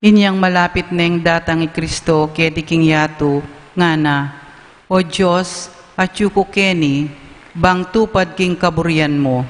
Inyang malapit neng datang Kristo kedi king yato, nga na, O Diyos, at yuko keni, bang tupad king kaburian mo.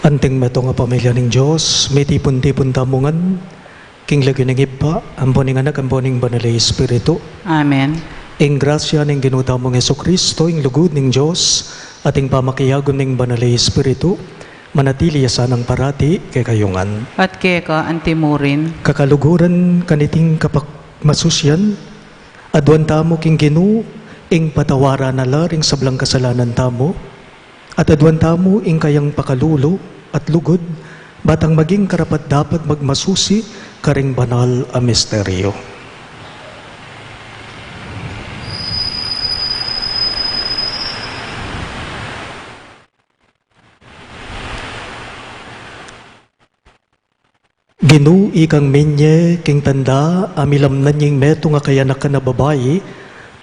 Anting meto nga pamilya ning Diyos, may tipon-tipon tamungan, king lagyo ning iba, amponing anak, amponing banal Espiritu. Amen. Ing grasya ning ginutamong Jesucristo, ing lugod ning Diyos, ating pamakiyagon ning banal Espiritu, manatili sanang parati kay kayungan. At keka antimurin, Kakaluguran kaniting kapak masusyan, adwan tamo king Ginu, ing patawara na laring sablang kasalanan tamo, at adwan tamo ing kayang pakalulo at lugod, batang maging karapat dapat magmasusi karing banal a misteryo. Ginu ikang menye king tanda amilam na nying metong nga kayanak ka na babayi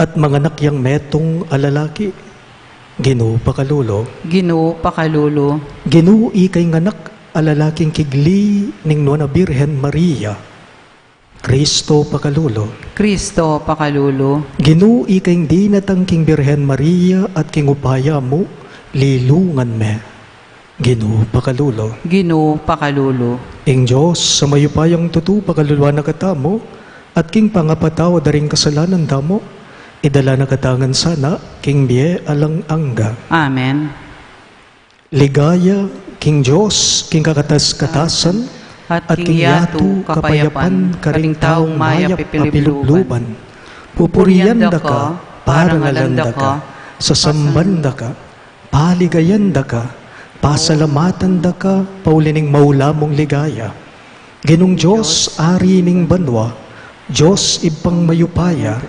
at manganak yang metong alalaki. Ginu pakalulo. Ginoo pakalulo, Ginu ikay nganak alalaking kigli ning Nuana Birhen Maria. Kristo pakalulo. Kristo pakalulo, Ginu ikay di natangking Birhen Maria at kingupaya mo, lilungan me. Ginu pakalulo. Ginoo pakalulo, Ing Diyos sa mayupayang tutu pakaluluwa na katamo at king pangapatawa daring kasalanan tamo, idala na katangan sana king biye alang angga. Amen. Ligaya king Diyos king kakatas-katasan At at king yatu kapayapan karing taong mayap apilubluban. Pupuriyanda ka, parangalanda ka, sasambanda ka, paligayanda ka, pasalamatan da ka, paulining maulamong ligaya. Ginong Diyos, ari ning banwa, Diyos ibang mayupaya,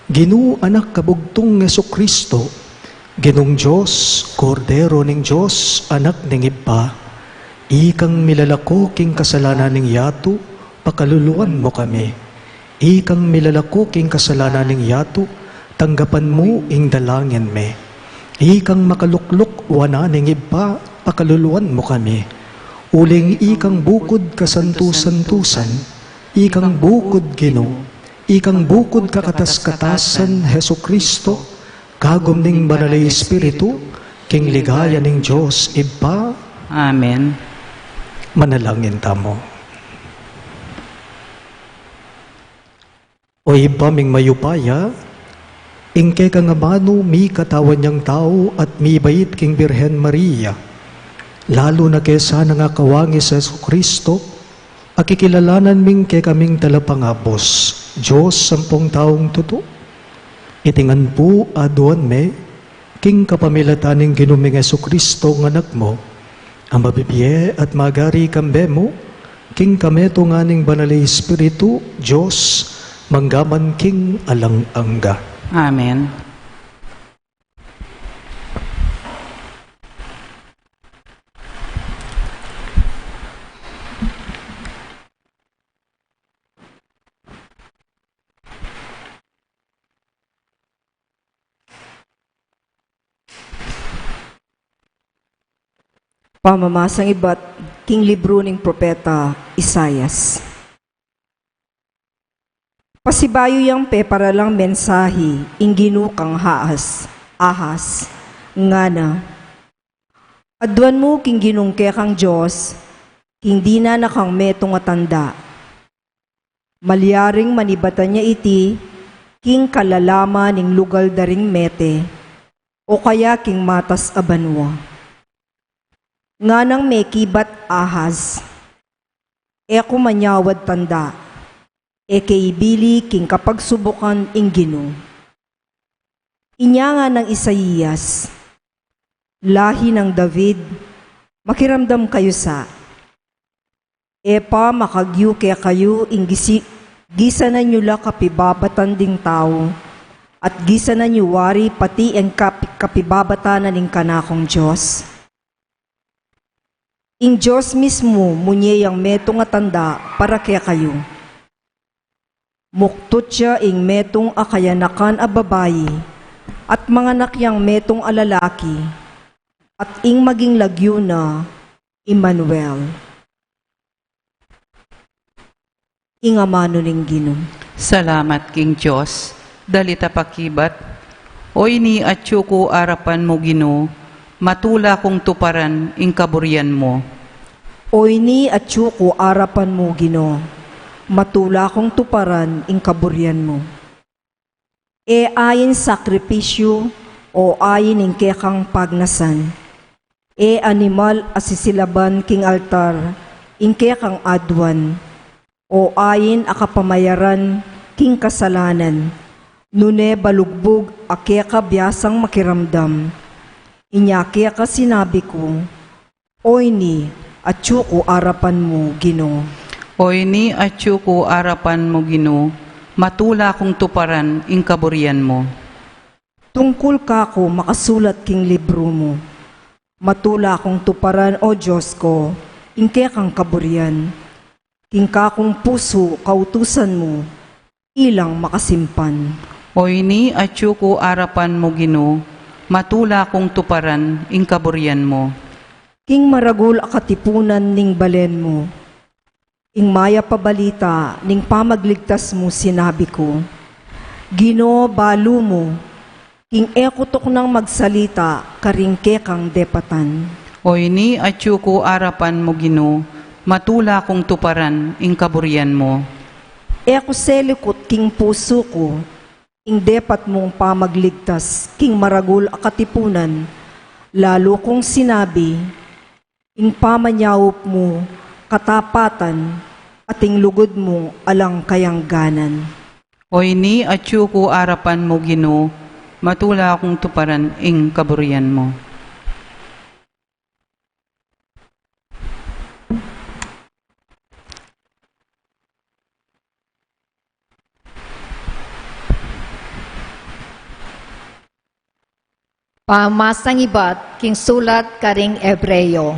Ginu anak kabugtong Jesucristo, Ginong Diyos, Kordero ning Diyos, anak ning iba, ikang milalako king kasalanan ning yatu, pakaluluan mo kami. Ikang milalako king kasalanan ning yatu, tanggapan mo ing dalangin me. Ikang makalukluk wana ning iba, pakaluluan mo kami. Uling ikang bukod kasantusan-tusan, ikang bukod Gino, ikang bukod kakatas-katasan Jesucristo, kagom ning banal Espiritu, king ligaya ning Diyos iba. Amen. Manalangin tamo. O iba ming mayupaya, ingke ka nga mano mi katawan niyang tao at mi bait king Birhen Maria, lalo na kesa nga kawangi sa Jesucristo, akikilalanan ming ke kaming talapangabos, Diyos sampung taong tuto. Itingan po aduan me, king kapamilataning ginuming Jesucristo ng anak mo, ang mabibiye at magari kambe mo, king kameto nga ning banal Espiritu, Diyos, manggaman king alang angga. Amen. Pamamasang iba't king libro ng propeta Isayas. Pasibayo yang peparalang mensahe inginu kang ahas, ngana. Adwan mo king ginungke kang Diyos, king di na nakang metong atanda. Malyaring manibatan niya iti, king kalalama ning lugal daring mete, o kaya king matas abanwa. Nga nang may kibat ahas, eko manyawad tanda, kaibili king kapagsubukan inggino. Inya nga ng Isaias, lahi ng David, makiramdam kayo sa, epa makagyu kaya kayo gisa na nyo la kapibabatan ding tao, at gisa na nyo wari pati ang kapibabatan na ning kanakong Diyos. Ing Diyos mismo munye yang metong atanda para kaya kayo. Muktot siya ing metong akayanakan a babayi, at mga nakyang metong alalaki, at ing maging lagyo na Emmanuel. Ing amano ning Ginoo. Salamat king Diyos, dalita pakibat, o ini atyuko arapan mo Ginoo, matula kong tuparan ing kaburian mo. O ini atyuko arapan mo Ginoo, matula kong tuparan ing kaburian mo. Ayin sakripisyo o ayin ing kekang pagnasan, animal asisilaban king altar ing kekang adwan, o ayin akapamayaran king kasalanan, nune balugbog akeka biyasang makiramdam, inyake ka sinabi ko, o ini atyuko arapan mo Ginoo. O ini atyuko arapan mo Ginoo, matula kong tuparan ing kaburian mo. Tungkol kako makasulat king libro mo, matula kong tuparan o Diyos ko, ing kekang kaburian, king kakong puso kautusan mo, ilang makasimpan. O ini atyuko arapan mo Ginoo, matula kong tuparan ing kaburian mo. King maragul akatipunan ning balen mo, ing maya pabalita ning pamagligtas mo sinabi ko, Ginoo balo mo, king ekotok nang magsalita karingke kang depatan. O ini atyuko arapan mo Ginoo, matula kong tuparan ing kaburian mo. Eko selikot king puso ko, ing depat mong pamagligtas king maragul akatipunan, lalo kong sinabi, ing pamanyawop mo katapatan at ing lugod mo alang kayangganan. O ini atyuko arapan mo Ginoo, matula akong tuparan ing kaburian mo. Pamasang ibat king sulat karing Ebreyo.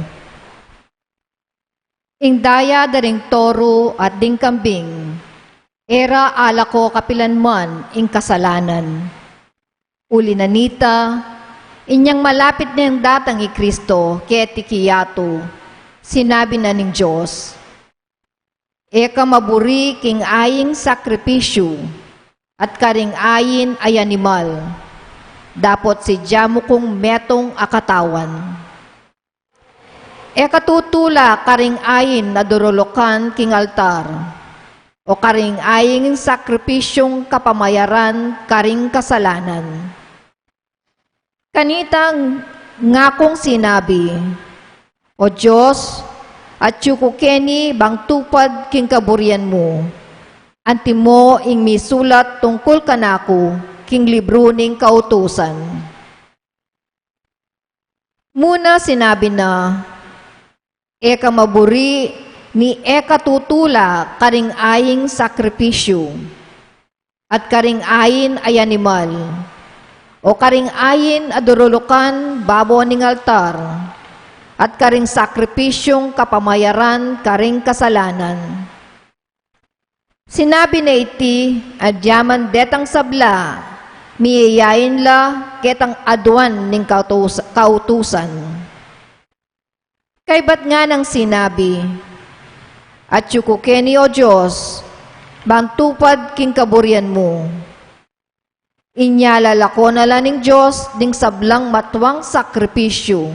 Ing daya daring toro at ding kambing, era ala ko kapilanman ing kasalanan. Uli nanita, inyang malapit na yung datang i Kristo, keti kiyato, sinabi na ning Diyos, eka maburi king aying sakripisyo, at karing ayin ay animal, dapot si jamu kong metong akatawan. Katutula karing ayin na durolokan king altar, o karing ayin sakripisyong kapamayaran karing kasalanan. Kanitang ngakong sinabi, O Diyos, at yukukeni bang tupad king kaburian mo, anti mo ing misulat tungkol kanako king libro ning kautusan. Muna sinabi na, eka maburi ni eka tutula karing aying sakripisyo, at karing ayin ay animal, o karing ayin adurulukan babo ning altar, at karing sakripisyong kapamayaran karing kasalanan. Sinabi na iti, adyaman detang sabla, miyayain la ketang adwan ning kautusan. Kay ba't nga nang sinabi, at yukukeni o Diyos, bang tupad king kaburian mo. Inyalalako na lang ng Diyos ding sablang matwang sakripisyo,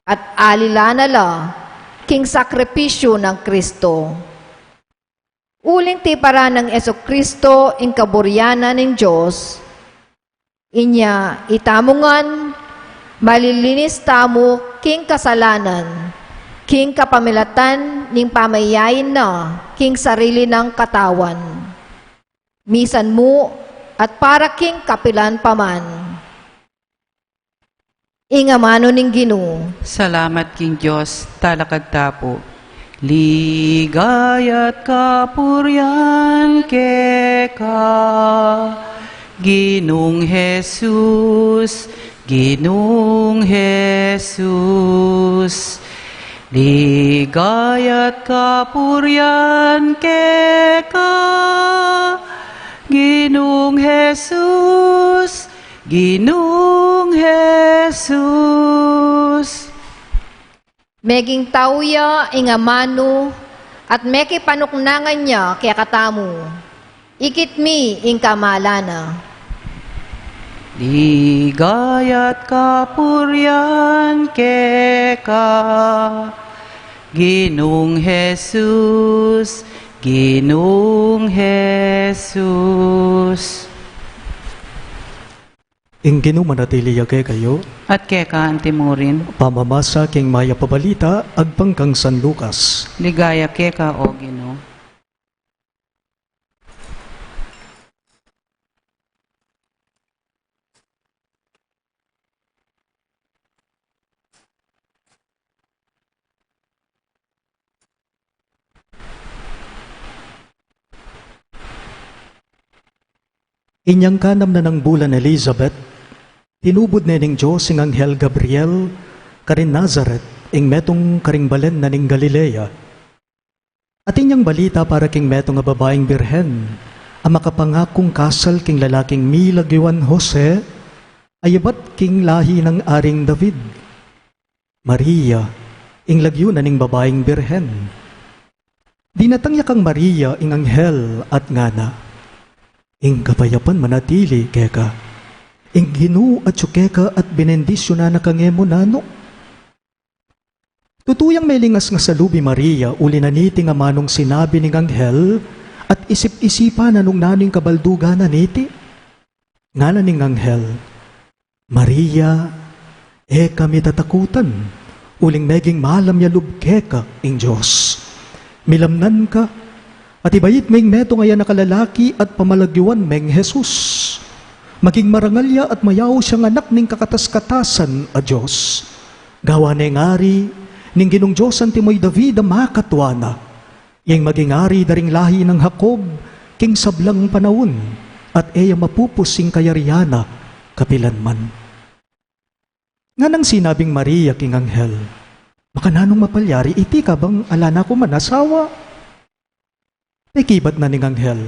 at alila na la king sakripisyo ng Kristo. Uling ti para ng Kristo ing kaburyana ng Diyos, inya itamungan, malilinis tamo king kasalanan, king kapamilatan ning pamayayin na king sarili ng katawan. Misan mo at para king kapilan paman. Ingamano ning Ginoo. Salamat king Diyos, talakad tapo. Ligayat kapuryan keka, Ginong Jesus, Ginong Jesus. Ligayat kapuryan keka, Ginong Jesus, Ginong Jesus. Meging tauya ingamano at meki panuknangan niya kaya katamu. Ikit mi ing kamalana. Ligayat kapuryan keka, Ginong Jesus, Ginong Jesus. Ing Ginoo manatili yagay kayo, At keka antimurin, pamamasa king maya pabalita, agpangkang San Lucas. ligaya keka o Ginoo. Inyang kanam na ng bulan Elizabeth, tinubod na ning Diyos ing Anghel Gabriel, karin Nazareth, ing metong karingbalen na ning Galilea. At inyang balita para king metong nga babaeng birhen, ang makapangakong kasal king lalaking milagyawan Jose, ayabat king lahi ng aring David. Maria, ing lagyo na ning babaeng birhen. Dinatangya kang Maria ing anghel at ngana. Ing kapayapan manatili keka. Ing Ginoo at sukeka at benendisyon na kangemo nano. Tutuyang may lingas nga salubi Maria, uli na niti nga manong sinabi ning anghel, at isip-isipa na nung naning kabalduga na niti. Nga na ning anghel, Maria, kami tatakutan, uling meging malam ya lubkeka ing Diyos. Milamnan ka, at ibayit meng meto ngaya nakalalaki at pamalagyuan meng Jesus. Maging marangalya at mayaw siyang anak ning kakatas-katasan a Diyos. Gawa na ngari, ning Ginong Diyos ang timoy David ang makatwana. Yang maging ari daring lahi ng Jacob, king sablang panahon, at eya mapupusing kayariana, kapilanman. Nga nang sinabing Maria king anghel, makananong mapalyari, iti ka bang alana ko manasawa? Nakibat na ning anghel,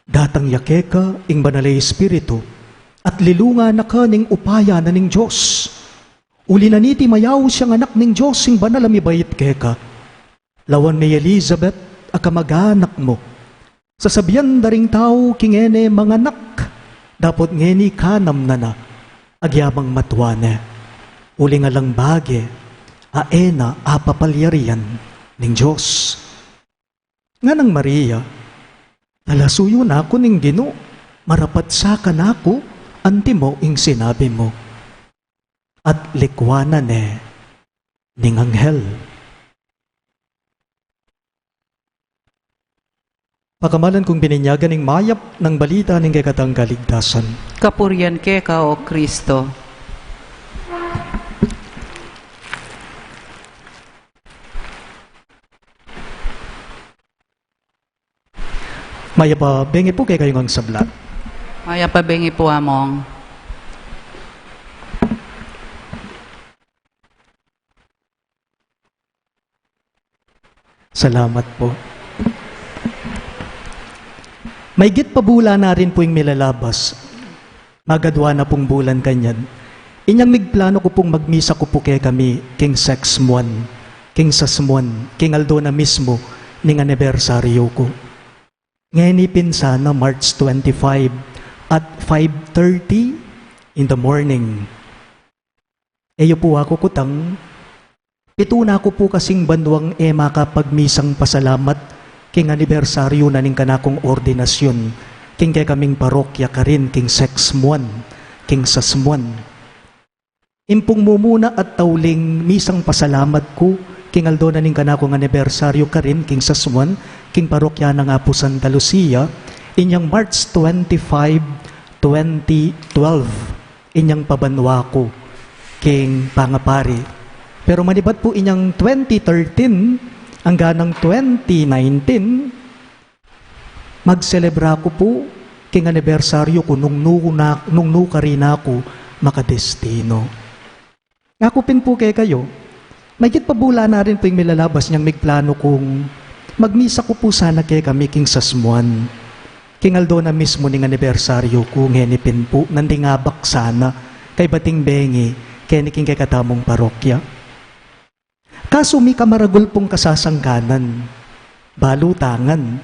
datang yakeka ing banalay espiritu, at lilunga na ka ning upaya na ning Diyos. Uli na niti mayaw siyang anak ning Diyos ing banal amibait keka. Lawan may Elizabeth, akamag-anak mo. Sasabihan daring tao kingene manganak, dapot ngeni kanam na agyamang matwane. Uli nga lang bage, aena apapalyarian ning Diyos. Nga nang Maria, talasuyo na ako ning Ginoo, marapat sa kanako, antimo ing sinabi mo. At likwanan ning anghel. Pakamalan kong bininyagan ning mayap ng balita ning kekatang kaligtasan. Kapuryan keka o Kristo. Maya pa, bengi po kay kayong ang sablat. Maya pabengi po among. Salamat po. May git pa bula na rin po yung milalabas. Magadwa na pong bulan kanyan. Inyang migplano ko pong magmisa ko po kaya kami king sexmuan, king sasmuan, king aldo na mismo ning anibersaryo ko. Ngayon ipinsa na March 25 at 5:30 in the morning. Eyo po ako kutang, pituna ko po kasing banduang makapagmisang pasalamat king anibersaryo na ning kanakong ordinasyon, king kaya kaming parokya ka rin, king sexmuan, king sasmuan. Impong mumuna at tauling misang pasalamat ko, king aldo na ning kanakong anibersaryo ka rin, king sasmuan, king parokya na nga po Santa Lucia, inyang March 25, 2012, inyang pabanwa ko, king pangapari. Pero manibat po inyang 2013, hanggang ng 2019, magselebra ko po, king anibersaryo ko, nung nuka rin ako makadestino. Nakupin po kayo, magit pabula na rin po yung milalabas niyang migplano kung magmisa ko po sana kay kami king sasmuan. King aldo na mismo ning anibersaryo ko, ngenipin po, nandingabak sana, kay bating bengi, kay niking kay katamong parokya. Kaso may kamaragol pong kasasangkanan, balutangan.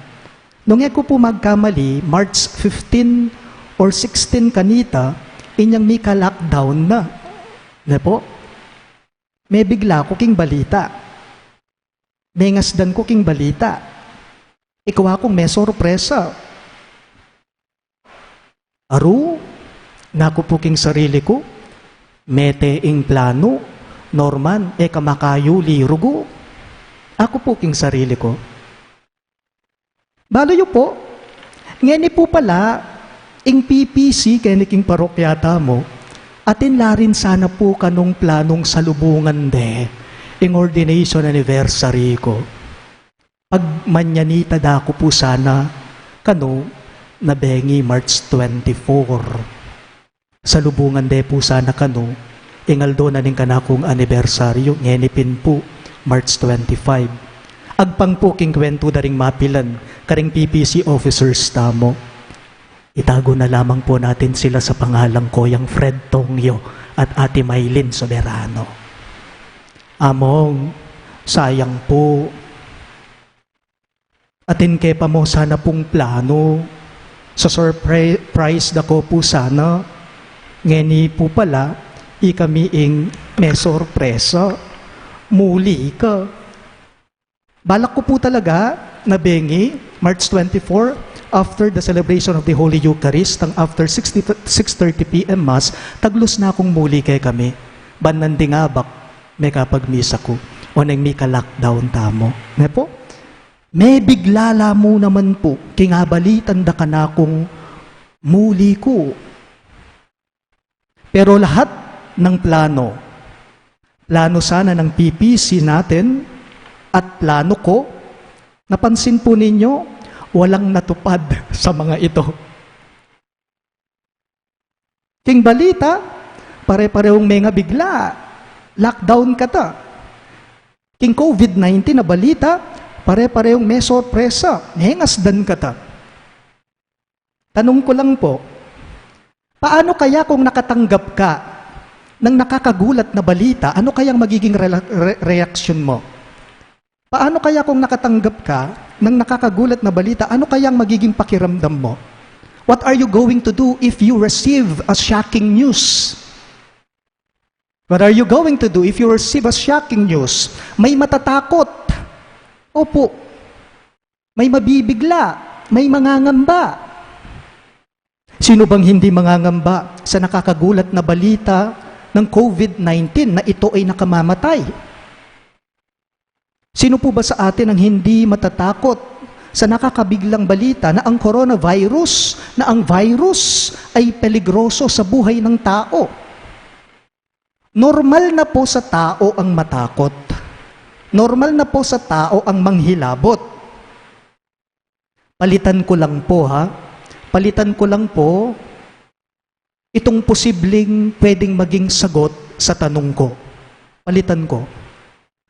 Nung ko po magkamali, March 15 or 16 kanita, inyang may ka-lockdown na. Na po? May bigla ko king balita. May ngasdan ko king balita. Ikaw akong may sorpresa. Aru, naku po king sarili ko, mete ing plano, Norman, kamakayo lirugo. Ako po king sarili ko. Baloyo po, ngeni po pala, ing PPC, keniking parokyata mo, atin la rin sana po kanong planong salubungan ing ordination anniversary ko. Pag manyanita dako po sana kano na bengi March 24. Salubungan po sana kano ing aldo na ning kanakong anibersaryo ngenipin po March 25. Agpang po king kwento daring mapilan karing PPC officers tamo. Itago na lamang po natin sila sa pangalang Koyang Fred Tongyo at Ate Maylin Soberano. Among, sayang po. Atin kepa mo sana pong plano. Sa surprise dako po sana. Ngeni po pala, ikami ing may sorpresa. Muli ka. Balak ko po talaga na bengi, March 24, after the celebration of the Holy Eucharist, after 6:30 p.m. Mass, taglos na akong muli kay kami. Banandingabak, may kapagmisa ko. O nang may ka-lockdown tamo. Ne po? May biglala mo naman po, kingabalitan da ka na akong muli ko. Pero lahat ng plano sana ng PPC natin, at plano ko, napansin po ninyo, walang natupad sa mga ito. King balita, pare-parehong may nga bigla. Lockdown ka ta. King COVID-19 na balita, pare-parehong may sorpresa. Nengasdan ka ta. Tanong ko lang po, paano kaya kung nakatanggap ka ng nakakagulat na balita, ano kayang magiging reaksyon mo? Paano kaya kung nakatanggap ka ng nakakagulat na balita, ano kayang magiging pakiramdam mo? What are you going to do if you receive a shocking news? What are you going to do if you receive a shocking news? May matatakot. Opo. May mabibigla. May mangangamba. Sino bang hindi mangangamba sa nakakagulat na balita ng COVID-19 na ito ay nakamamatay? Sino po ba sa atin ang hindi matatakot sa nakakabiglang balita na ang coronavirus, na ang virus ay peligroso sa buhay ng tao? Normal na po sa tao ang matakot. Normal na po sa tao ang manghilabot. Palitan ko lang po itong posibleng pwedeng maging sagot sa tanong ko. Palitan ko.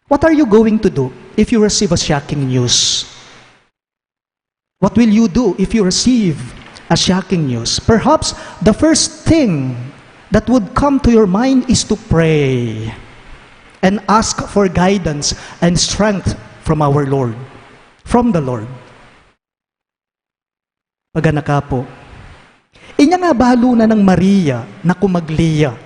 What are you going to do if you receive a shocking news? What will you do if you receive a shocking news? Perhaps the first thing that would come to your mind is to pray and ask for guidance and strength from our Lord, from the Lord. Paganaka po. Inya nga balo na ng Maria na kumagliya.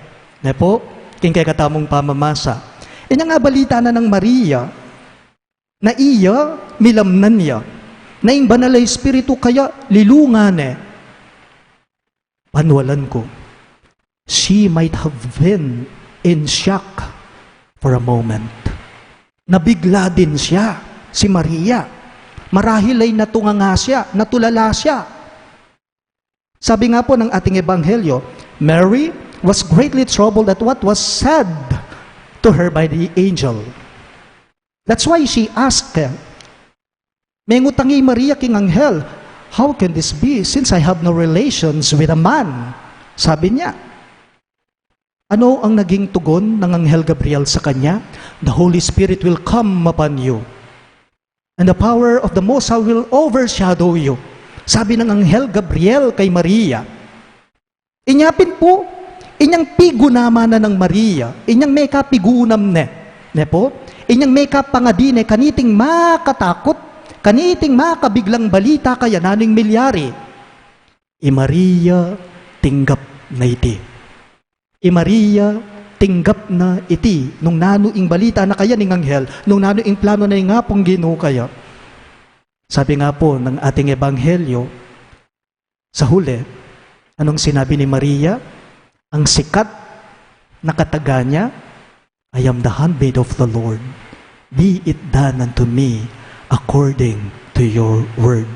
Ne po, king kay katamong pamamasa. Inya nga balita na ng Maria na iya milamnan niya, na yung banal na Espiritu kaya lilungan Panwalan ko, she might have been in shock for a moment. Nabigla din siya, si Maria. Marahil ay natunganga siya, natulala siya. Sabi nga po ng ating ebanghelyo, Mary was greatly troubled at what was said to her by the angel. That's why she asked him, "Mengutangi Maria king anghel, how can this be since I have no relations with a man?" Sabi niya. Ano ang naging tugon ng Anghel Gabriel sa kanya? The Holy Spirit will come upon you, and the power of the Most High will overshadow you. Sabi ng Anghel Gabriel kay Maria. Inyapin po, inyang pigunama na ng Maria, inyang may kapiguunam ne po, inyang may kapangadine, kaniting makatakot, kaniting makabiglang balita kaya naning milyari. I Maria tinggap na iti. I Maria tinggap na iti. Nung nanuing balita na kaya ning anghel, nung nanuing plano na nga pong Ginoo kaya. Sabi nga po ng ating ebanghelyo, sa huli, anong sinabi ni Maria? Ang sikat na kataga niya, I am the handmaid of the Lord. Be it done unto me according to your word.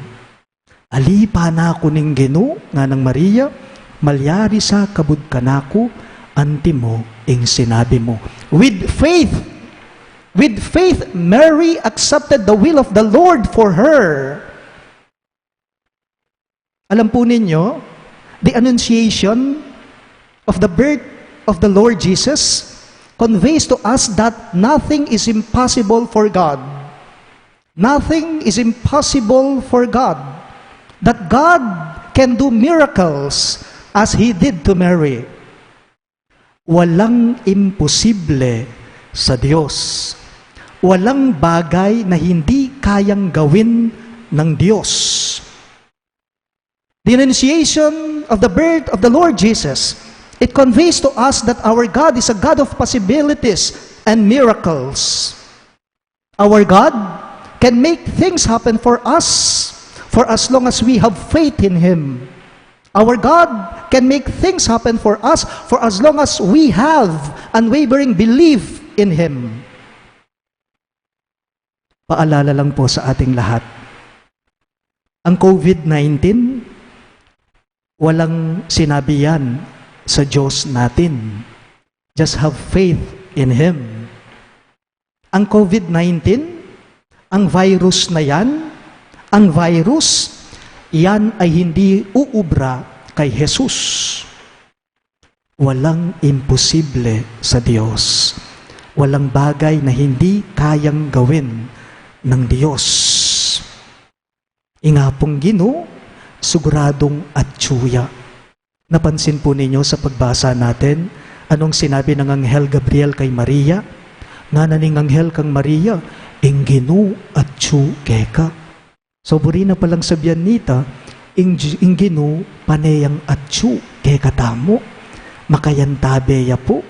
Alipa na ako ning Ginoo nga ng Maria, malyari sa kabud kanako, anti mo ing sinabi mo. With faith, Mary accepted the will of the Lord for her. Alam po ninyo, the annunciation of the birth of the Lord Jesus conveys to us that nothing is impossible for God. Nothing is impossible for God. That God can do miracles as He did to Mary. Walang imposible sa Diyos. Walang bagay na hindi kayang gawin ng Diyos. The annunciation of the birth of the Lord Jesus, it conveys to us that our God is a God of possibilities and miracles. Our God can make things happen for us for as long as we have faith in Him. Our God can make things happen for us for as long as we have unwavering belief in Him. Paalala lang po sa ating lahat. Ang COVID-19, walang sinabi yan sa Diyos natin. Just have faith in Him. Ang COVID-19, ang virus na yan, ang virus, yan ay hindi uubra kay Jesus. Walang imposible sa Diyos. Walang bagay na hindi kayang gawin ng Diyos. Ingapong Ginoo, siguradong atsuya. Napansin po ninyo sa pagbasa natin, anong sinabi ng Anghel Gabriel kay Maria? Nga naning Anghel kang Maria, ing Ginoo atsu keka. So buri na palang sabihan nita, ing Ginoo panayang atsu keka tamo. Makayantabeya po,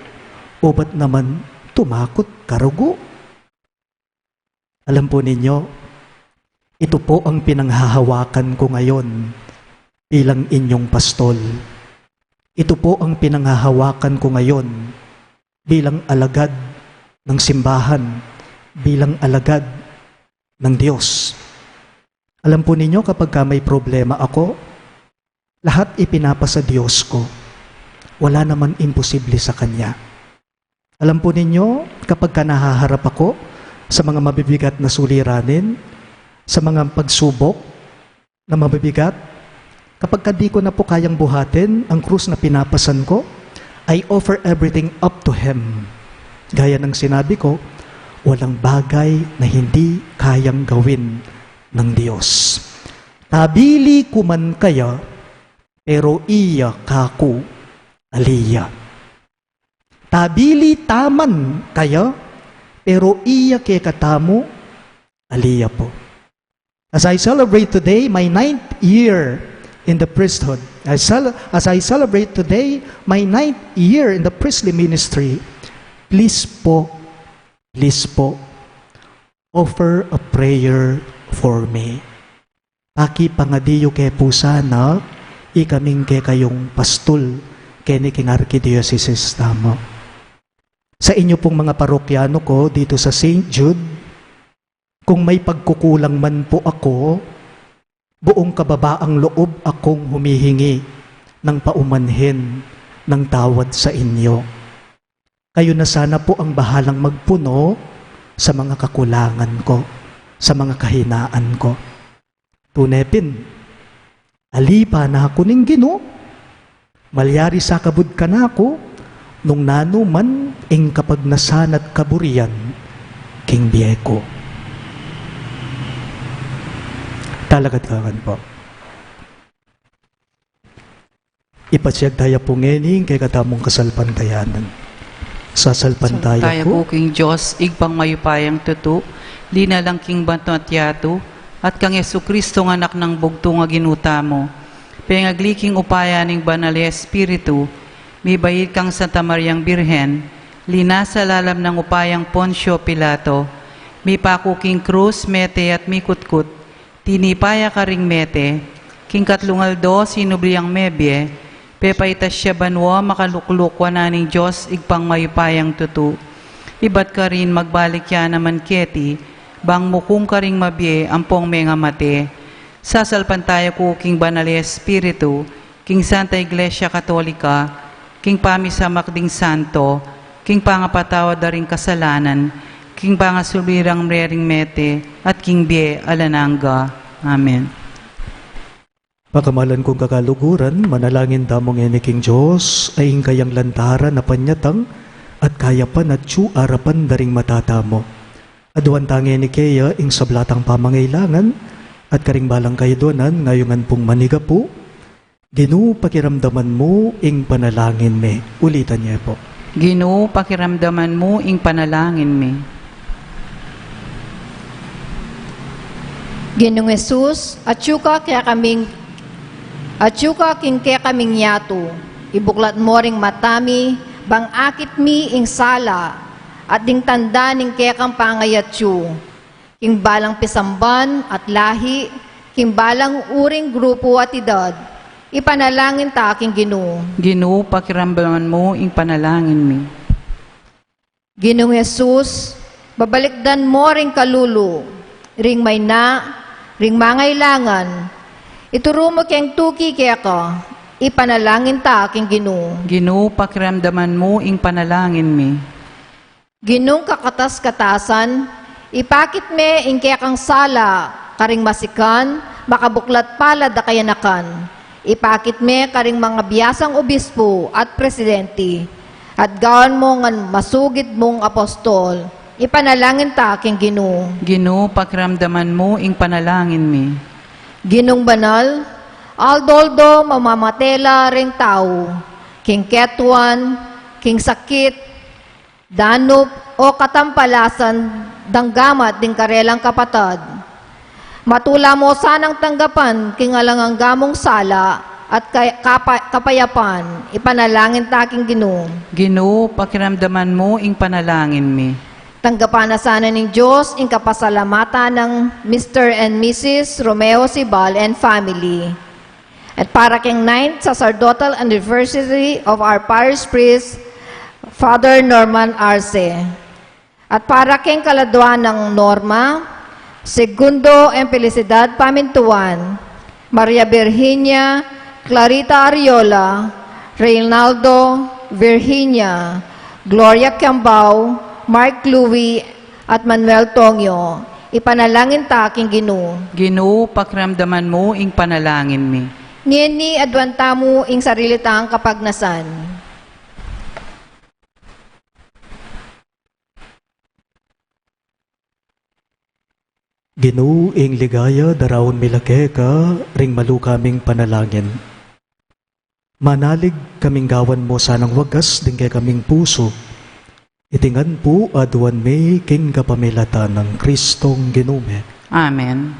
o ba't naman tumakot karugo? Alam po ninyo, ito po ang pinanghahawakan ko ngayon bilang inyong pastol. Ito po ang pinanghahawakan ko ngayon bilang alagad ng simbahan, bilang alagad ng Diyos. Alam po ninyo, kapag may problema ako, lahat ipinapasa Diyos ko. Wala naman imposible sa Kanya. Alam po ninyo, kapag nahaharap ako sa mga mabibigat na suliranin, sa mga pagsubok na mabibigat, kapag di ko na po kayang buhatin ang krus na pinapasan ko, I offer everything up to Him. Gaya ng sinabi ko, walang bagay na hindi kayang gawin ng Diyos. Tabili ko man kaya, pero iya kaku aliya. Tabili taman kaya, pero iya ke katamu, aliya po. As I celebrate today my 9th year in the priesthood, as I celebrate today my 9th year in the priestly ministry, please po, offer a prayer for me. Aki pangadiyo ke pusa na, ikaming ke kayong pastol, kini king arkidiocese tamo. Sa inyo pong mga parokyano ko dito sa St. Jude, kung may pagkukulang man po ako, buong kababaang loob akong humihingi ng paumanhin ng tawad sa inyo. Kayo na sana po ang bahalang magpuno sa mga kakulangan ko, sa mga kahinaan ko. Tunepin, alipa na ako ning Ginoo, malyari sa kabud ka na ako, nung nanuman ing kapag nasanat kaburian, king biyeko. Talagad-kagan po. Ipatsiyag tayo po ngayon kay katamong kasalpantayanan. Sasalpantaya Tayo ko. po king Diyos, igpang mayupayang tutu, lina lang king banto at yato, at kang Yesu Kristo ng anak ng bugto nga ginuta mo. Pengagliking upaya ning banal na Espiritu, may bayid kang Santa Mariang Birhen, lina sa lalam ng upayang Poncio Pilato, may pakuking krus, mete at mikutkut, tinipaya ka ring mete, king katlungaldo, sinubliyang mebye, pepaitas siya banwa, makaluklukwa na ning Diyos, igpang mayupayang tutu. Ibat ka rin magbalik yan naman keti, bang mukung ka ring mabye, ampong mga mate. Sasalpan tayo ko king banal na Espiritu, king Santa Iglesia Katolika, king pamisa makding santo, king pangapatawad da ring kasalanan, king pangasulirang mrering mete, at king bie alananga. Amen. Pakamalan kong kakaluguran, manalangin damong eni king Diyos, ay kayang lantara na panyatang, at kaya pa na arapan daring matatamo. Aduan tangi ni Kaya, ing sablatang pamangailangan, at karing balang kaidonan, ngayongan pong maniga po, Ginoo, pakiramdaman mo, ing panalangin me. Ulitan niya po. Ginoo, pakiramdaman mo, ing panalangin mi. Ginoong Jesus, atyuka king kaya kaming yato, ibuklat mo ring matami, bang akit mi ing sala, at ding tanda ning kaya kang pangayatyo, king balang pisamban at lahi, king balang uring grupo at edad, ipanalangin ta aking Ginoo. Ginoo, pakiramdaman mo, ing panalangin mi. Ginoong Jesus, babalikdan mo ring kalulu, ring may na, ring mangailangan, ituro mo kayang tuki kaya ka, ipanalangin ta aking Ginoo. Ginoo, pakiramdaman mo, ing panalangin mi. Ginong kakatas-katasan, ipakit me ing kaya kang sala, karing masikan, makabuklat pala da kayanakan. Ipakit me karing mga biyasang obispo at presidente, at gawan mo ngan masugid mong apostol, ipanalangin ta aking Ginoo. Ginoo, pakiramdaman mo, ing panalangin mi. Ginong banal, aldoldo mamamatela ring tao, king ketuan, king sakit, danop o katampalasan danggamat ding karelang kapatad. Matula mo sanang tanggapan king alangang gamong sala at kapayapan, ipanalangin ta aking Ginoo. Ginoo, pakiramdaman mo, ing panalangin mi. Tanggapan na sana ng Diyos ing kapasalamatan ng Mr. and Mrs. Romeo Sibal and family. At para king 9th sacerdotal anniversary of our parish priest, Father Norman Arce. At para king kaladwa ng Norma, Segundo en Felicidad Pamintuan, Maria Virginia, Clarita Ariola, Reynaldo Virginia, Gloria Cambao, Mark Louie, at Manuel Tongyo, ipanalangin ta aking Ginoo. Ginoo, pakiramdaman mo, ing panalangin mi. Ngayon ni adwanta mo ing sarili taang kapagnasan. Ginoo, ing ligaya, darawon milake ka, ring malu kaming panalangin. Manalig kaming gawan mo sanang wagas din kay kaming puso. Itingan po aduan may king kapamilatan ng Kristong Ginume. Amen.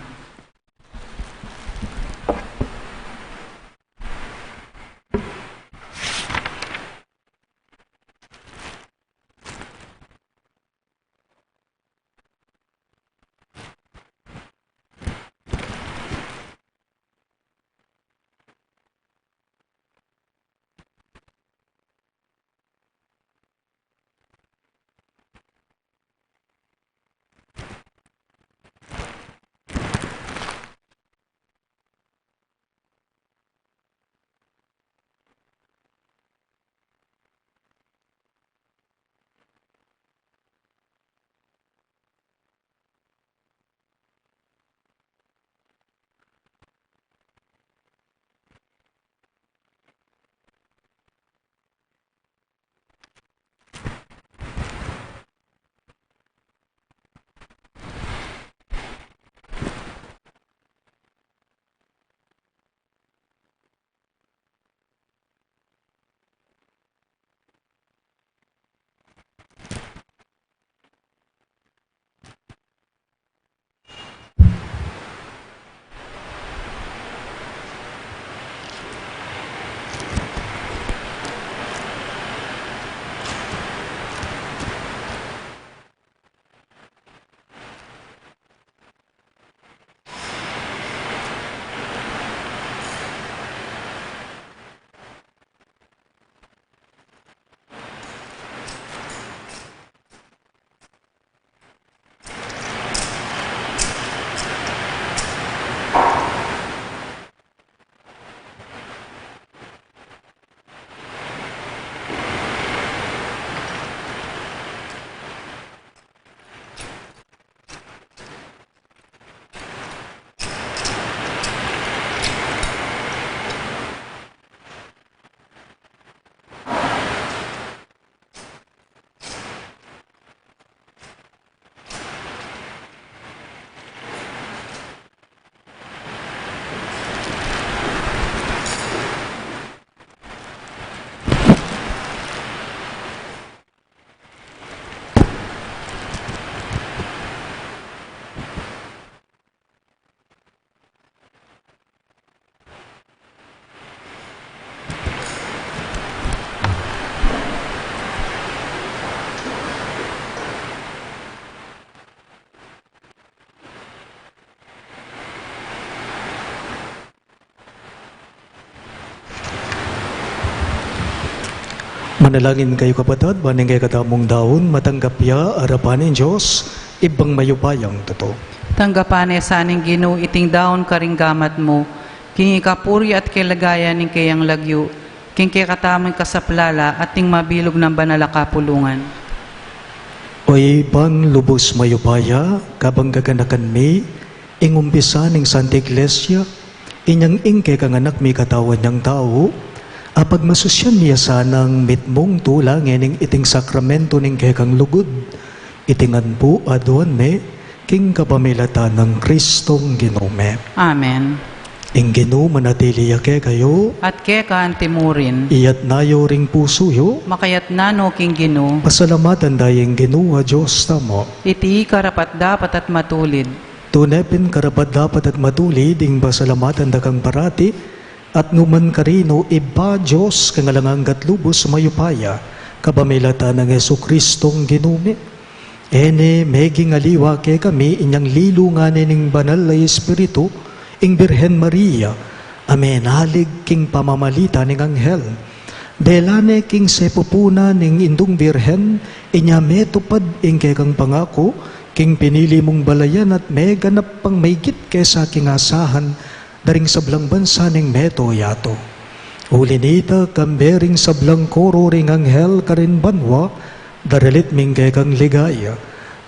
Manalangin kayo kapatid, baning kay katamong daon, matanggap ya, arapanin Diyos, ibang mayupayang totoo. Tanggapane sa aning Ginoo iting daon karinggamat mo, king ikapuri at kilagayan ning kayang lagyo, king kay katamong kasaplala at ting mabilog ng banala kapulungan. Oy panlubos mayupaya, kabang gaganakan mi, ingumpisa ning Santa Iglesia, inyang ingke kang anak mi katawan niyang tao, apag masusyan niya sanang mitmong tulangin ning iting sakramento ning kekang lugod, itingan po aduan me, king kapamilatan ng Kristong Ginume. Amen. Ing Ginoo manatili ke kayo, At keka antimurin, iyat nayo ring puso yo, makayat nano king Ginoo, pasalamatan dayeng Ginoo a Diyos tamo. iti karapat dapat at matulid. Tunepin karapat dapat at matuli ding pasalamatan da kang parati, at nguman karino iba Diyos kangalanganggat lubos mayupaya, kabamilatan ng Yesu Kristong Ginume. Ene meging aliwa ke kami inyang lilunganin ning banal na Espiritu, ing Birhen Maria, amenalig king pamamalita ning anghel. Belane king sepupuna ning indung Birhen, inya metupad ing kekang pangako, king pinili mong balayan at meganap pang maygit kesa king asahan, daring sablang bansa ning meto yato. Ulinita kambering sablang koro ring anghel karin banwa, daralit ming kekang ligaya.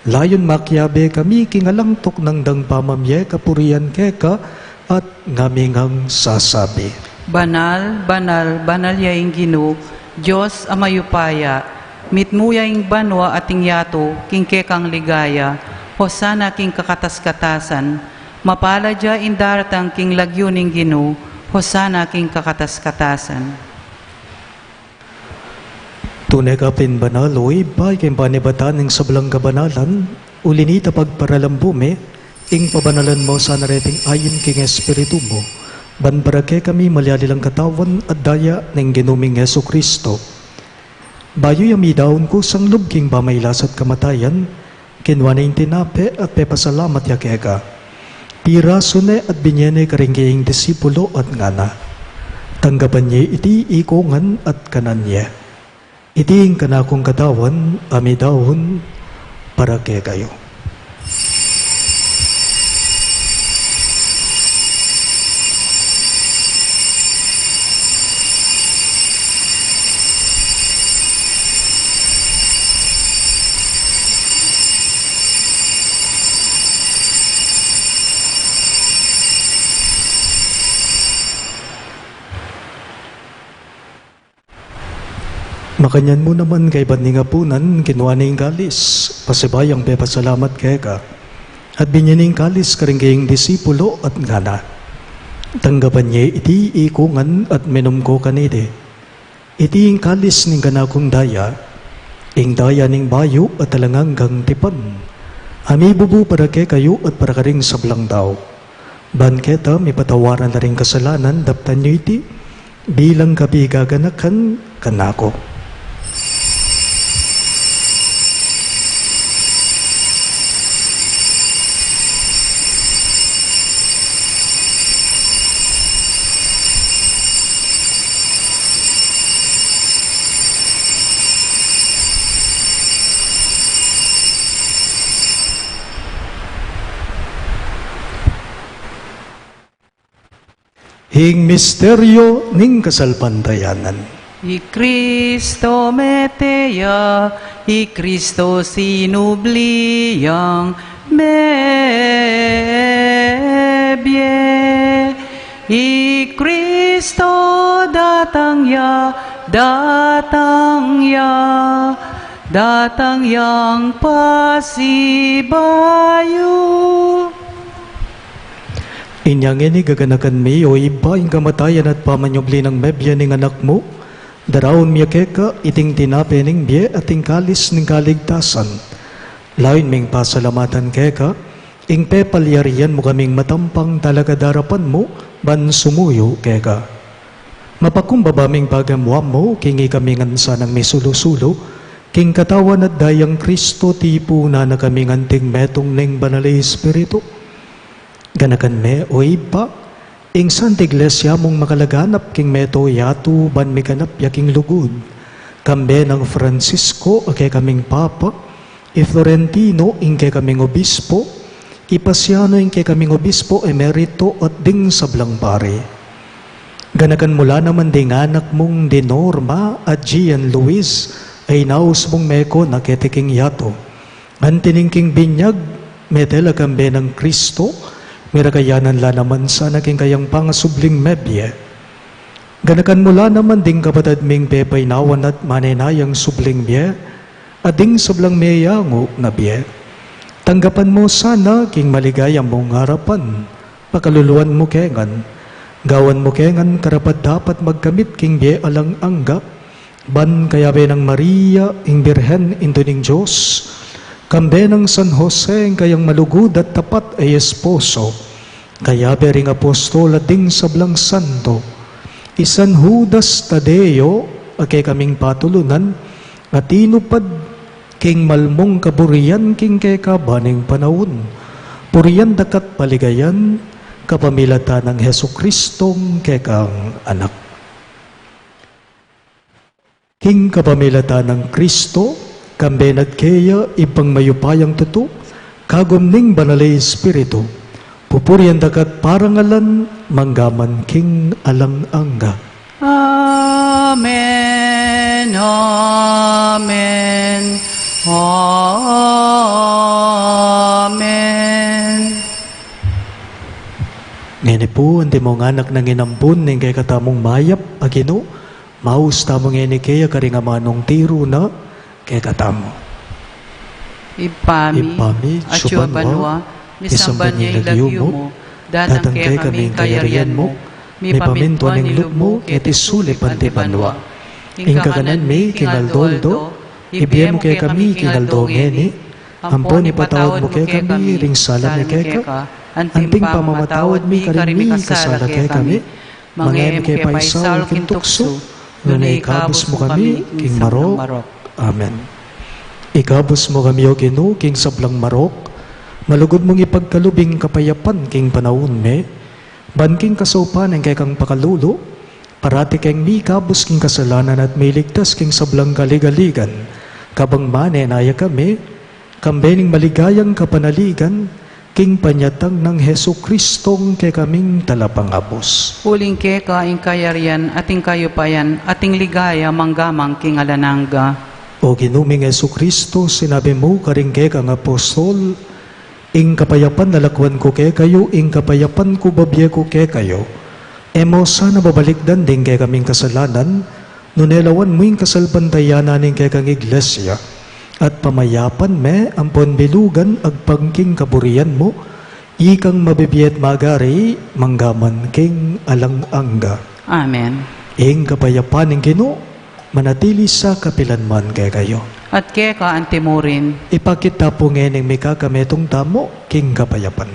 Layon makyabe kami kingalangtok ng dang pamamye kapurian keka, at ngamingang sasabi. Banal, banal, banal yaing Ginoo, Diyos amayupaya, mitmuya ing banwa ating yato, king kekang ligaya, hosana king kakatas-katasan, mapala dya indaratang king lagyo ning Ginoo, hosana king kakatas-katasan. Tunay ka pinbanaloy, bagay panibatan ng sablang kabanalan, ulinita pagparalambume, ing pabanalan mo sa nareting ayin king Espiritu mo, banbarake kami malyalilang katawan at daya ng ginuming Yesu Kristo. Bayo yami daon ko sang lubking bamaylas at kamatayan, kinwa na tinape at pepasalamat yakeka. Piraso ne at binyene karinggiing disipulo at ngana. Tanggapan niya iti ikongan at kanan niya. Iti kanakong katawan, ami daon, para kaya kayo. Makanyan mo naman kay Baningapunan, kinuha na yung kalis, pasibayang pepasalamat kay ka, at binyaning kalis karingging disipulo at ngana. Tanggapan niya iti ikungan at minum ko kanide. Iti yung kalis ning kanakong daya, ing daya ning bayo at talanganggang tipan. Ami bubu para kay kayo at para karing sablang daw. Banketa, may patawaran na rin kasalanan, daptan niyo iti, bilang kabigaganakan kanako. Hing misteryo ning kasalpantayanan. I Cristo meteya, I Cristo sinubliyang mebye. I Cristo datangya, datang yang pasibayo. Inyang ini gaganakan mi o iba yung kamatayan at pamanyobli ng mebya ning anak mo, daraon miya keka iting tinape ning biye at ing kalis ning kaligtasan. Lain ming pasalamatan keka, ing pepalyarian mo kaming matampang talaga darapan mo, ban sumuyo keka. Mapakumbaba ming pagamwa mo, kingi kami ngansa ng may sulo-sulo, king katawan at dayang Kristo tipo na kaming anting metong ning banalay Espiritu. Ganakan me o iba, ing Santa Iglesia mong makalaganap king meto yatu ban mikanap yaking lugod. Kambe ng Francisco ake kaming Papa, i Florentino inke kaming Obispo, i Pasiano inke kaming Obispo Emerito at ding sablang pare. Ganakan mula naman ding anak mong Dinorma at Gian Luis ay naus mong meko na ketiking yato. Antiningking binyag, metela kambe ng Kristo, mirakayanan la naman sa naging kayang pangasubling mebye. Ganakan mula naman ding kapatid ming pepay nawan at manenayang subling biye, at ding sablang meyango na biye. Tanggapan mo sana king maligayang mong harapan, pakaluluan mo kengan, gawan mo kengan karapat dapat magkamit king biye alang angga, ban kayabe ng Maria, ing Birhen, into ning Diyos, kambe ng San Jose ang kayang malugod at tapat ay esposo, kaya bering apostol at ding sablang santo, isan Judas Tadeo, akay kaming patulunan, at inupad king malmong kaburian king kay kabaning panahon, puriyan dakat paligayan, kapamilatan ng Hesu Kristong kekang anak. King kapamilatan ng Kristo, kambenat kaya ipang mayupayang tuto, kagom ning banalay Espiritu, pupurian dakat parangalan, manggaman king alang angga. Amen, Amen, Amen. Ngayon po, hindi mo anak ng inampun, ng kay katamong mayap, agino, maus tamong ngayon kaya karingamanong tiro na, kay katamo. Ipami, at banwa, misamban niya ilagyo mo, datang kaya kaming kayarian mo, mi pamintuan ng loob mo, iti sulipan ti banwa. Ingkaganan mi kingaldo-aldo, ibiyem mo kay kami kingaldo ngeni, ampon ipatawad mo kay kami, ring sala mi kay ka, anting pamamatawad mi karimi kasala kay kami, mangem kay paisaw kintukso, nunay ikabos mo kami, king marok. Amen. Ikabos mo kami o Ginoo, king sablang marok, malugod mong ipagkalubing kapayapan, king panahon me, banking kasaupan ang kay kang pakalulo, parati keng mi kabos king kasalanan at may ligtas king sablang kaligaligan, kabang mane naya kami, kambening maligayang kapanaligan, king panyatang ng Heso Kristong kay kaming talapangabos. Uling keka ing kayarian ating kayupayan ating ligaya manggamang king alanangga. O ginuming Heso Kristo, sinabi mo karing kay kang apostol, ing kapayapan nalakwan ko kay kayo, ing kapayapan ko babye ko kay kayo. Emo sana babalikdan din kay kaming kasalanan, nunelawan mo ing kasalbantayanan ning kay kang iglesia, at pamayapan me ampon bilugan agpangking kaburian mo, ikang mabibiyet magari, manggaman king alang-angga. Amen. Ing kapayapan ng Ginoo, manatili sa kapilanman kay kayo. At keka ang timurin, Ipakita po ngayon may kakametong tamo, king kapayapan.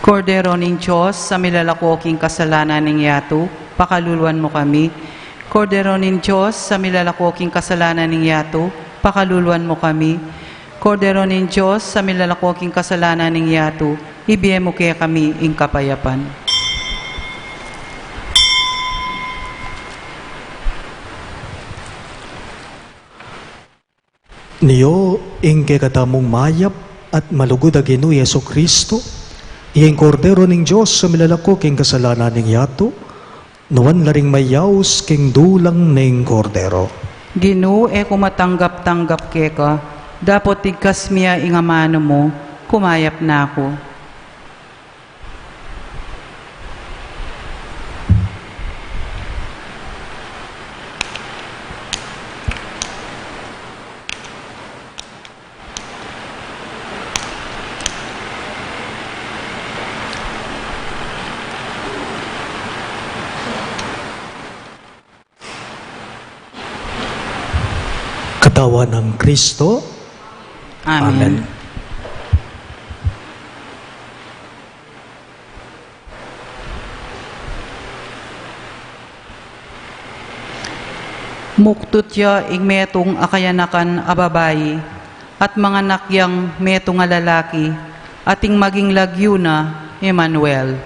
Kordero ning Diyos, sa milalakoking kasalanan ning yato, pakaluluan mo kami. Kordero ning Diyos, sa milalakoking kasalanan ning yato, pakaluluan mo kami. Kordero ning Diyos, sa milalakoking kasalanan ning yato, ibigay mo kaya kami ing kapayapan. Niyo, ing katamong mayap at malugod a Ginoo Yesu Kristo, iyang kordero ning Diyos sa milalako king kasalanan ning yato, nuwan laring mayaws king dulang ning kordero. Ginoo e kumatanggap-tanggap keka, dapat tigkas miya ing amano mo, kumayap na ako. Katawan ng Kristo. Amen. Muktutya ing metong akayanakan a babayi, at mga nakyang metong a lalaki, ating maging lagyo na Emmanuel.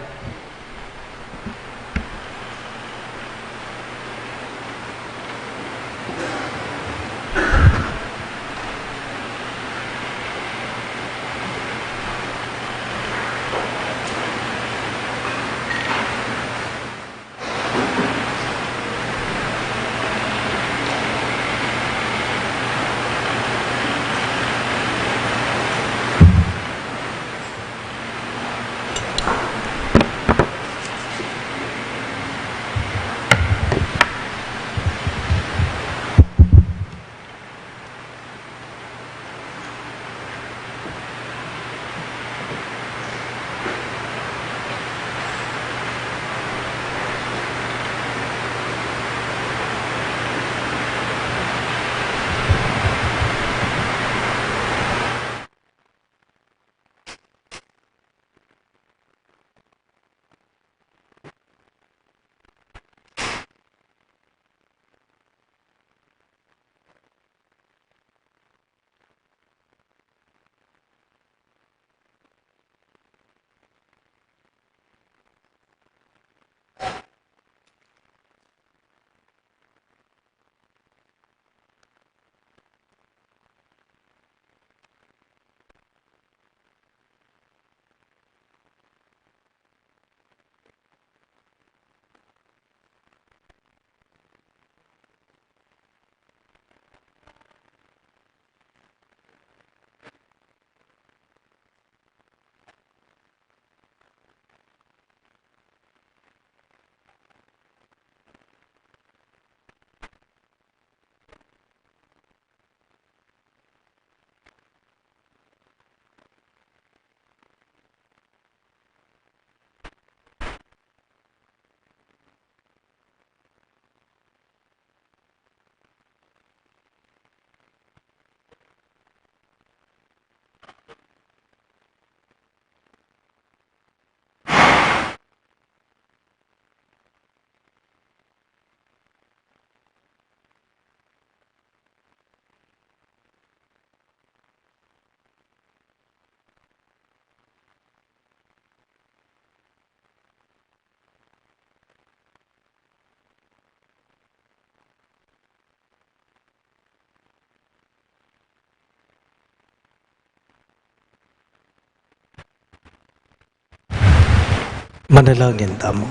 Manalangin tamo.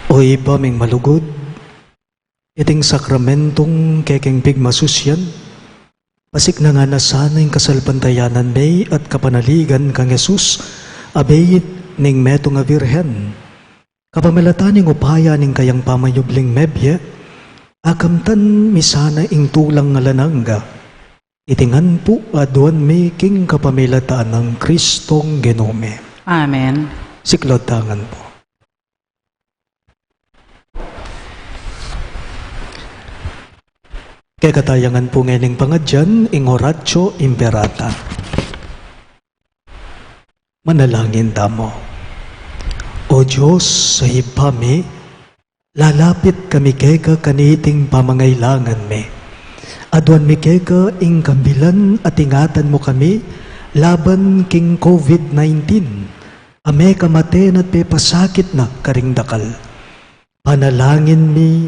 O iba ming malugod, iting sakramentong kekeng pigmasusyan, pasik na nga nasana yung kasalpantayanan may at kapanaligan kang Jesus, abeyit ning meto nga virhen. Kapamalatan ning upaya ning kayang pamayubling mebye, akamtan misana ing tulang nga lanangga, itingan po aduan may king kapamilataan ng Kristong Genome. Amen. Siklod tangan po. Kaya katayangan po ngayon pangadyan, ing Oratio Imperata. Manalangin tamo. O Diyos, sa hipami, lalapit kami keka kaniting pamangailangan me. Aduan mi keka ing kambilan at ingatan mo kami, laban king COVID-19. Ame kamaten at pepasakit na karing dakal. Panalangin mi,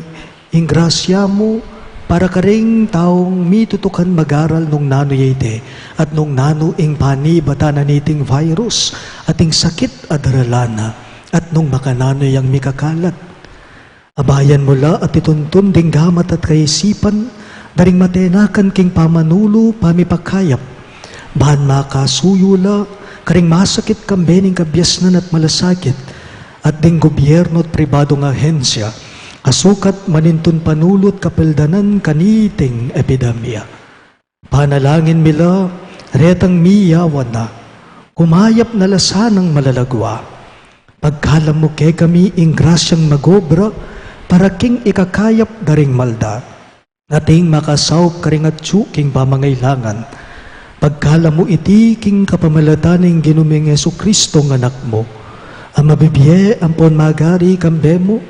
ing grasya mo, para karing taong mitutukan mag-aral nung nano yete at nung nano ing panibatanan niting virus at ing sakit adaralana at nung makanano yang mikakalat. Abayan mo la at ituntun ding gamat at kaisipan daring matenakan king pamanulo pamipakayap. Bahan makasuyo la karing masakit kambening kabyasnan at malasakit at ding gobyerno at pribadong ahensya asukat manintun panulot kapeldanan kaniting epidemya. Panalangin mila, retang miyawan na, kumayap na lasanang malalagwa. Pagkalam mo kay kami ing grasyang magobra, para king ikakayap daring malda. Ating makasawp karing at king pamangailangan. Pagkalam mo iti king kapamalataning ginuming Jesu-Kristo ng anak mo. Ang mabibiye ang pon magari kambe mo,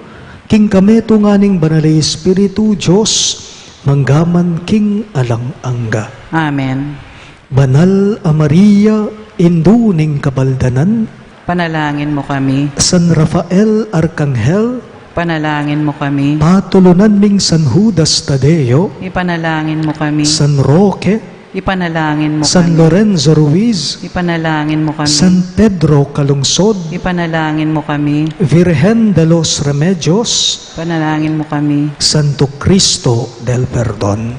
king kameto nga ning banalay Espiritu Diyos, manggaman king alang-angga. Amen. Banal a Maria, indu ning kabaldanan, Panalangin mo kami. San Rafael Arkanghel, Panalangin mo kami. patulunan ming San Judas Tadeo, Ipanalangin mo kami. San Roque, Ipanalangin mo San kami. Lorenzo Ruiz, Ipanalangin mo kami. San Pedro Calungsod, Ipanalangin mo kami. Virgen de los Remedios, Panalangin mo kami. Santo Cristo del Perdon.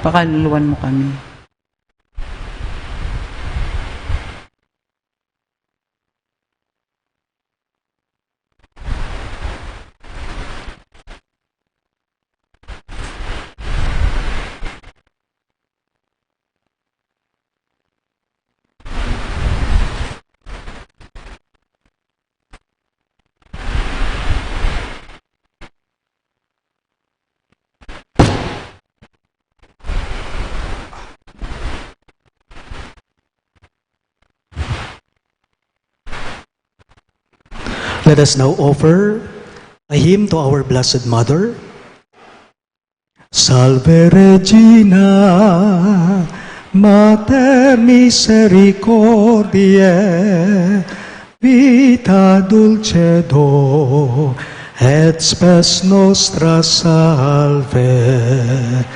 Pakaluluwan mo kami. Let us now offer a hymn to our Blessed Mother. Salve Regina, Mater Misericordiae, vita dulcedo, et spes nostra salve.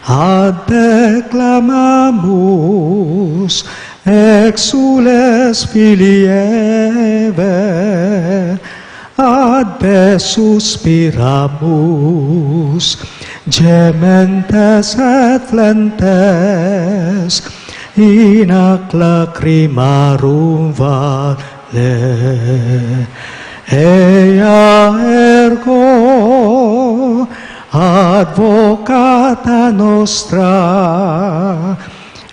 Ad declamamus, exules filii Eve, ad te suspiramus, gementes et flentes, in ac lacrimarum vale. Ea ergo advocata nostra,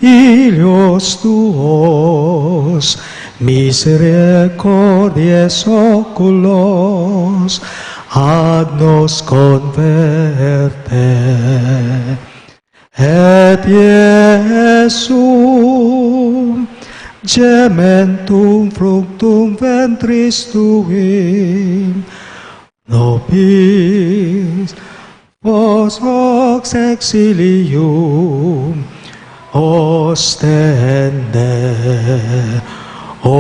ilios tuos, misericordies oculos, ad nos converte. Et Iesum, gementum fructum ventris tui, nobis vos vox exilium ostende. O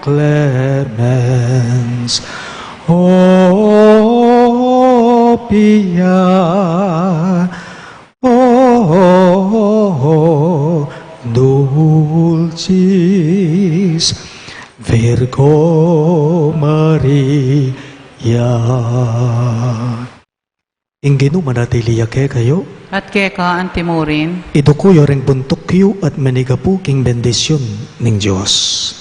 clemens, O pia, O dulce. Generis, Virgo Maria. Inginu manatiliya kayo, At keka antimurin, idukuyo ring buntukyo at manigapu king bendisyon ning Diyos.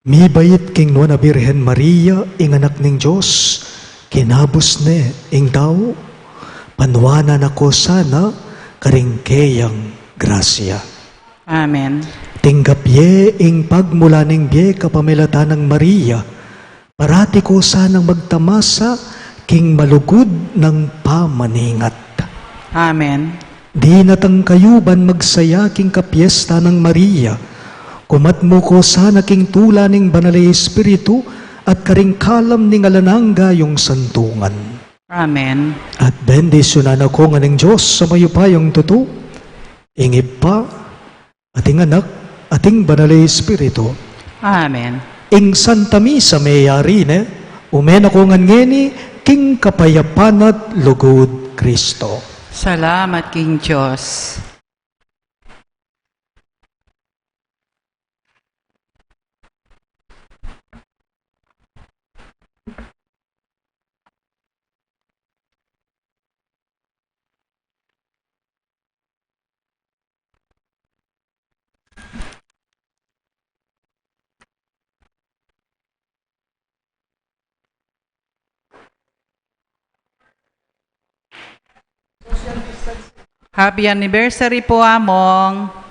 Mibayit king no na Birhen Maria, ing anak ning Diyos, kinabos ne, ing tao, panwanan ako sana, karingkeyang grasya. Amen. Tinggapye ing pagmula ning biye kapamilatan ng Maria, parati ko sanang magtamasa, king malugod ng pamaningat. Amen. Di natang kayuban magsaya king kapiesta ng Maria, kumatmo ko sana king tula ning banalay Espiritu, at karingkalam ning alanangga yung santungan. Amen. At bendisyonan ako nga ng Diyos sa mayupayong tuto, ingib pa, ating anak, ating banalay Espiritu, Amen. ing Santa Misa mayari umen ako nga ngeni, king kapayapan at lugod Kristo. Salamat King Diyos. Happy anniversary po, Among.